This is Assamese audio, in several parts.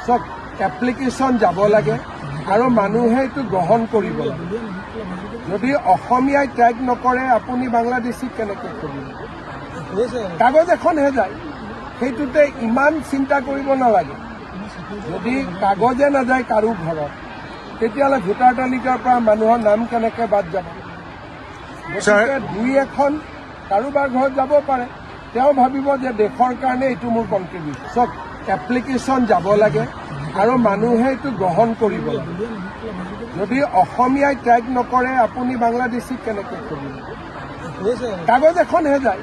চব এপ্লিকেশ্যন যাব লাগে আৰু মানুহে এইটো গ্ৰহণ কৰিব লাগে। যদি অসমীয়াই ট্ৰেক নকৰে আপুনি বাংলাদেশী কেনেকৈ কৰিব? কাগজ এখনহে যায়, সেইটোতে ইমান চিন্তা কৰিব নালাগে। যদি কাগজে নাযায় কাৰো ঘৰত, তেতিয়াহ'লে ভোটাৰ তালিকাৰ পৰা মানুহৰ নাম কেনেকৈ বাদ যাব? গতিকে দুই এখন কাৰোবাৰ ঘৰত যাব পাৰে, তেওঁ ভাবিব যে দেশৰ কাৰণে এইটো মোৰ কণ্ট্ৰিবিউশ্যন। চব এপ্লিকেশ্যন যাব লাগে আৰু মানুহে এইটো গ্ৰহণ কৰিব লাগে। যদি অসমীয়াই ট্ৰেক নকৰে আপুনি বাংলাদেশী কেনেকৈ কৰিব? কাগজ এখনহে যায়,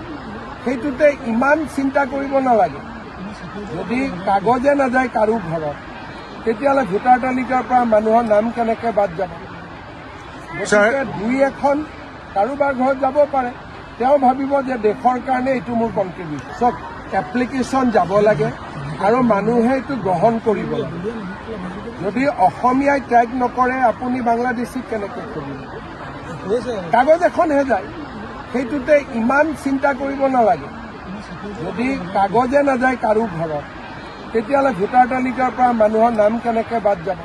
সেইটোতে ইমান চিন্তা কৰিব নালাগে। যদি কাগজে নাযায় কাৰো ঘৰত, তেতিয়াহ'লে ভোটাৰ তালিকাৰ পৰা মানুহৰ নাম কেনেকৈ বাদ যাব? গতিকে দুই এখন কাৰোবাৰ ঘৰত যাব পাৰে, তেওঁ ভাবিব যে দেশৰ কাৰণে এইটো মোৰ কণ্ট্ৰিবিউশ্যন। চব এপ্লিকেশ্যন যাব লাগে আৰু মানুহে এইটো গ্ৰহণ কৰিব লাগে। যদি অসমীয়াই ট্ৰেক নকৰে আপুনি বাংলাদেশী কেনেকৈ কৰিব? কাগজ এখনহে যায়, সেইটোতে ইমান চিন্তা কৰিব নালাগে। যদি কাগজে নাযায় কাৰো ঘৰত, তেতিয়াহ'লে ভোটাৰ তালিকাৰ পৰা মানুহৰ নাম কেনেকৈ বাদ যাব?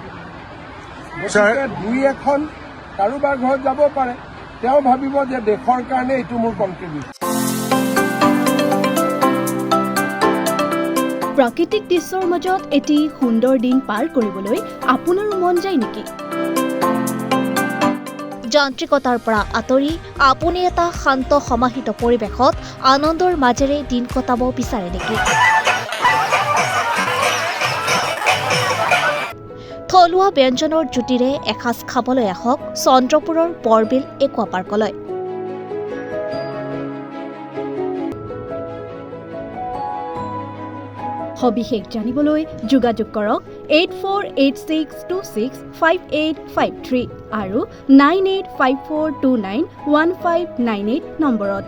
গতিকে দুই এখন কাৰোবাৰ ঘৰত যাব পাৰে, তেওঁ ভাবিব যে দেশৰ কাৰণে এইটো মোৰ কণ্ট্ৰিবিউশ্যন। প্ৰাকৃতিক দৃশ্যৰ মাজত এটি সুন্দৰ দিন পাৰ কৰিবলৈ আপোনাৰো মন যায় নেকি? যান্ত্ৰিকতাৰ পৰা আঁতৰি আপুনি এটা শান্ত সমাহিত পৰিৱেশত আনন্দৰ মাজেৰে দিন কটাব বিচাৰে নেকি? থলুৱা ব্যঞ্জনৰ জুতিৰে এসাঁজ খাবলৈ আহক চন্দ্ৰপুৰৰ বৰবিল একুৱা পাৰ্কলৈ। সবিশেষ জানিবলৈ যোগাযোগ কৰক 8486265853 আৰু 9854291598 নম্বৰত।